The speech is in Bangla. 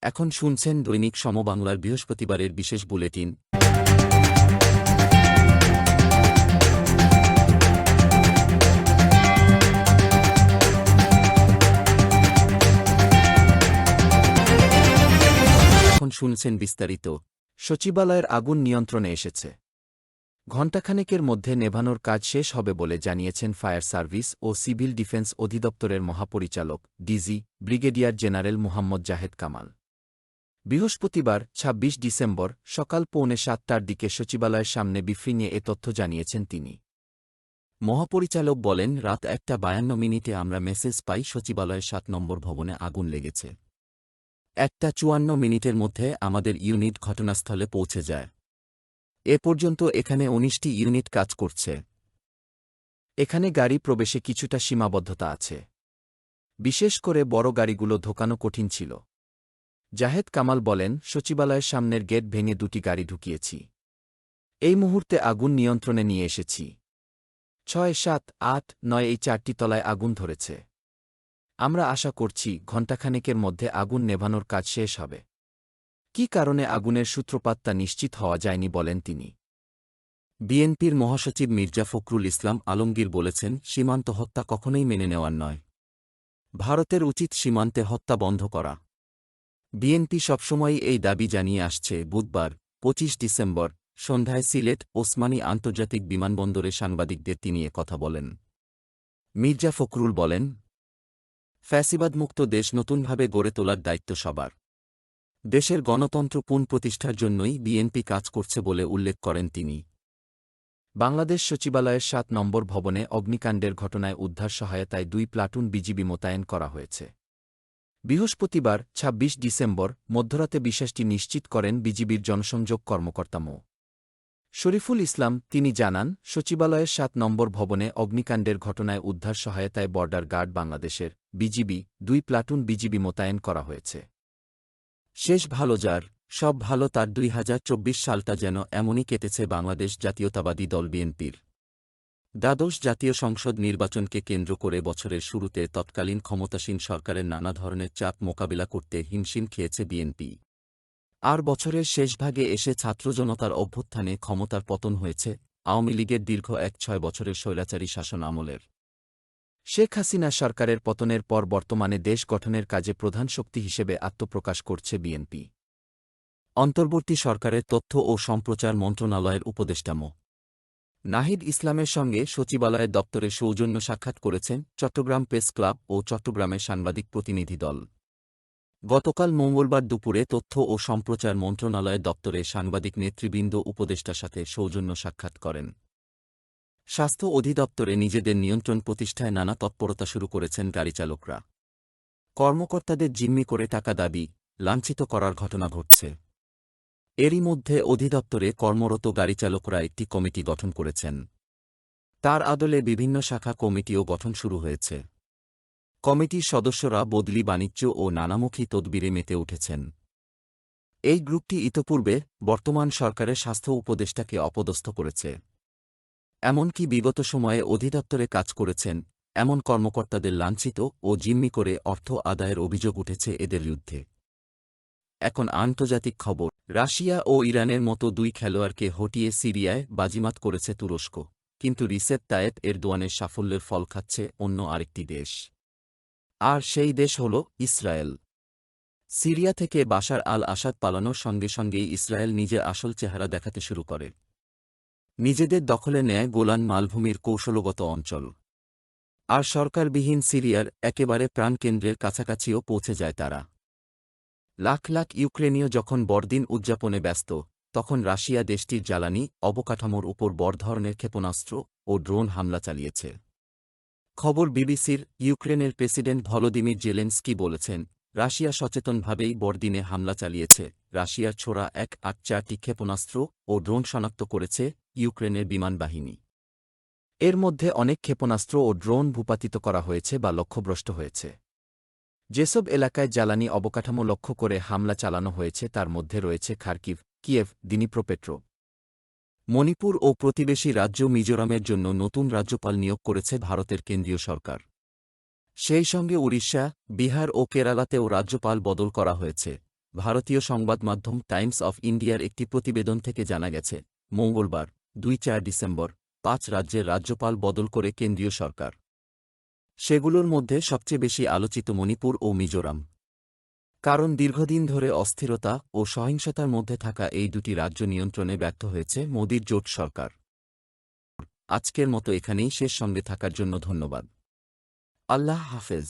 এখন শুনছেন দৈনিক সমবাংলার বৃহস্পতিবারের বিশেষ বুলেটিন। এখন শুনছেন বিস্তারিত। সচিবালয়ের আগুন নিয়ন্ত্রণে এসেছে। ঘণ্টাখানেকের মধ্যে নেভানোর কাজ শেষ হবে বলে জানিয়েছেন ফায়ার সার্ভিস ও সিভিল ডিফেন্স অধিদপ্তরের মহাপরিচালক DG brigadier general Muhammad Zahed Kamal. বৃহস্পতিবার ২৬ ডিসেম্বর সকাল ৬:৩০টার দিকে সচিবালয়ের সামনে ব্রিফিংয়ে এ তথ্য জানিয়েছেন তিনি। মহাপরিচালক বলেন, রাত ১:৫২ আমরা মেসেজ পাই সচিবালয়ের ৭ নম্বর ভবনে আগুন লেগেছে। ১:৫৪ মধ্যে আমাদের ইউনিট ঘটনাস্থলে পৌঁছে যায়। এ পর্যন্ত এখানে ১৯টি ইউনিট কাজ করছে। এখানে গাড়ি প্রবেশে কিছুটা সীমাবদ্ধতা আছে। বিশেষ করে বড় গাড়িগুলো ঢোকানো কঠিন ছিল। জাহেদ কামাল বলেন, সচিবালয়ের সামনের গেট ভেঙে ২টি গাড়ি ঢুকিয়েছি। এই মুহূর্তে আগুন নিয়ন্ত্রণে নিয়ে এসেছি। ৬, ৭, ৮, ৯ এই ৪টি তলায় আগুন ধরেছে। আমরা আশা করছি ঘণ্টাখানেকের মধ্যে আগুন নেভানোর কাজ শেষ হবে। কী কারণে আগুনের সূত্রপাত তা নিশ্চিত হওয়া যায়নি বলেন তিনি। বিএনপির মহাসচিব মির্জা ফখরুল ইসলাম আলমগীর বলেছেন, সীমান্ত হত্যা কখনোই মেনে নেওয়ার নয়। ভারতের উচিত সীমান্তে হত্যা বন্ধ করা। বিএনপি সবসময়ই এই দাবি জানিয়ে আসছে। বুধবার ২৫ ডিসেম্বর সন্ধ্যায় সিলেট ওসমানী আন্তর্জাতিক বিমানবন্দরে সাংবাদিকদের তিনি কথা বলেন। মির্জা ফখরুল বলেন, ফ্যাসিবাদমুক্ত দেশ নতুনভাবে গড়ে তোলার দায়িত্ব সবার। দেশের গণতন্ত্র পুনঃপ্রতিষ্ঠার জন্যই বিএনপি কাজ করছে বলে উল্লেখ করেন তিনি। বাংলাদেশ সচিবালয়ের ৭ নম্বর ভবনে অগ্নিকাণ্ডের ঘটনায় উদ্ধার সহায়তায় ২ প্লাটুন বিজিবি মোতায়েন করা হয়েছে। বৃহস্পতিবার ২৬ ডিসেম্বর মধ্যরাতে বিষয়টি নিশ্চিত করেন বিজিবির জনসংযোগ কর্মকর্তা মো. শরীফুল ইসলাম। তিনি জানান, সচিবালয়ের ৭ নম্বর ভবনে অগ্নিকাণ্ডের ঘটনায় উদ্ধার সহায়তায় বর্ডার গার্ড বাংলাদেশের বিজিবি ২ প্লাটুন বিজিবি মোতায়েন করা হয়েছে। শেষ ভালো যার সব ভালো তার ২০২৪ সালটা যেন এমনই কেটেছে বাংলাদেশ জাতীয়তাবাদী দল বিএনপির। দ্বাদশ জাতীয় সংসদ নির্বাচনকে কেন্দ্র করে বছরের শুরুতে তৎকালীন ক্ষমতাসীন সরকারের নানা ধরনের চাপ মোকাবিলা করতে হিমশিম খেয়েছে বিএনপি। আর বছরের শেষভাগে এসে ছাত্রজনতার অভ্যুত্থানে ক্ষমতার পতন হয়েছে আওয়ামী লীগের দীর্ঘ ৬ বছরের স্বৈরাচারী শাসন আমলের। শেখ হাসিনা সরকারের পতনের পর বর্তমানে দেশ গঠনের কাজে প্রধান শক্তি হিসেবে আত্মপ্রকাশ করছে বিএনপি। অন্তর্বর্তী সরকারের তথ্য ও সম্প্রচার মন্ত্রণালয়ের উপদেষ্টা মো. নাহিদ ইসলামের সঙ্গে সচিবালয়ের দপ্তরে সৌজন্য সাক্ষাৎ করেছেন চট্টগ্রাম প্রেস ক্লাব ও চট্টগ্রামের সাংবাদিক প্রতিনিধি দল। গতকাল মঙ্গলবার দুপুরে তথ্য ও সম্প্রচার মন্ত্রণালয়ের দপ্তরে সাংবাদিক নেতৃবৃন্দ উপদেষ্টার সাথে সৌজন্য সাক্ষাৎ করেন। স্বাস্থ্য অধিদপ্তরে নিজেদের নিয়ন্ত্রণ প্রতিষ্ঠায় নানা তৎপরতা শুরু করেছেন গাড়িচালকরা। কর্মকর্তাদের জিম্মি করে টাকা দাবি, লাঞ্ছিত করার ঘটনা ঘটছে। এরই মধ্যে অধিদপ্তরে কর্মরত গাড়িচালকরা একটি কমিটি গঠন করেছেন। তার আদলে বিভিন্ন শাখা কমিটিও গঠন শুরু হয়েছে। কমিটির সদস্যরা বদলি, বাণিজ্য ও নানামুখী তদবিরে মেতে উঠেছেন। এই গ্রুপটি ইতপূর্বে বর্তমান সরকারের স্বাস্থ্য উপদেষ্টাকে অপদস্থ করেছে। এমনকি বিগত সময়ে অধিদপ্তরে কাজ করেছেন এমন কর্মকর্তাদের লাঞ্ছিত ও জিম্মি করে অর্থ আদায়ের অভিযোগ উঠেছে এদের বিরুদ্ধে। এখন আন্তর্জাতিক খবর। রাশিয়া ও ইরানের মতো ২ খেলোয়াড়কে হটিয়ে সিরিয়ায় বাজিমাত করেছে তুরস্ক, কিন্তু রিসেপ তায়েপ এরদোয়ানের সাফল্যের ফল খাচ্ছে অন্য আরেকটি দেশ। আর সেই দেশ হল ইসরায়েল। সিরিয়া থেকে বাশার আল আসাদ পালানোর সঙ্গে সঙ্গেই ইসরায়েল নিজের আসল চেহারা দেখাতে শুরু করে। নিজেদের দখলে নেয় গোলান মালভূমির কৌশলগত অঞ্চল। আর সরকারবিহীন সিরিয়ার একেবারে প্রাণকেন্দ্রের কাছাকাছিও পৌঁছে যায় তারা। লাখ লাখ ইউক্রেনীয় যখন বড়দিন উদযাপনে ব্যস্ত, তখন রাশিয়া দেশটির জ্বালানি অবকাঠামোর উপর বড় ধরনের ক্ষেপণাস্ত্র ও ড্রোন হামলা চালিয়েছে। খবর বিবিসির। ইউক্রেনের প্রেসিডেন্ট ভলোদিমির জেলেনস্কি বলেছেন, রাশিয়া সচেতনভাবেই বড়দিনে হামলা চালিয়েছে। রাশিয়ার ছোড়া ১৮৪টি ক্ষেপণাস্ত্র ও ড্রোন শনাক্ত করেছে ইউক্রেনের বিমান বাহিনী। এর মধ্যে অনেক ক্ষেপণাস্ত্র ও ড্রোন ভূপাতিত করা হয়েছে বা লক্ষ্যভ্রষ্ট হয়েছে। যেসব এলাকায় জ্বালানি অবকাঠামো লক্ষ্য করে হামলা চালানো হয়েছে তার মধ্যে রয়েছে খার্কিভ, কিয়েভ, দিনিপ্রোপেট্রো। মণিপুর ও প্রতিবেশী রাজ্য মিজোরামের জন্য নতুন রাজ্যপাল নিয়োগ করেছে ভারতের কেন্দ্রীয় সরকার। সেই সঙ্গে উড়িষ্যা, বিহার ও কেরালাতেও রাজ্যপাল বদল করা হয়েছে। ভারতীয় সংবাদমাধ্যম টাইমস অফ ইন্ডিয়ার একটি প্রতিবেদন থেকে জানা গেছে, মঙ্গলবার ২-৪ ডিসেম্বর ৫ রাজ্যের রাজ্যপাল বদল করে কেন্দ্রীয় সরকার। সেগুলোর মধ্যে সবচেয়ে বেশি আলোচিত মণিপুর ও মিজোরাম। কারণ দীর্ঘদিন ধরে অস্থিরতা ও সহিংসতার মধ্যে থাকা এই দুটি রাজ্য নিয়ন্ত্রণে ব্যর্থ হয়েছে মোদির জোট সরকার। আজকের মতো এখানেই শেষ, সঙ্গে থাকার জন্য ধন্যবাদ। আল্লাহ হাফেজ।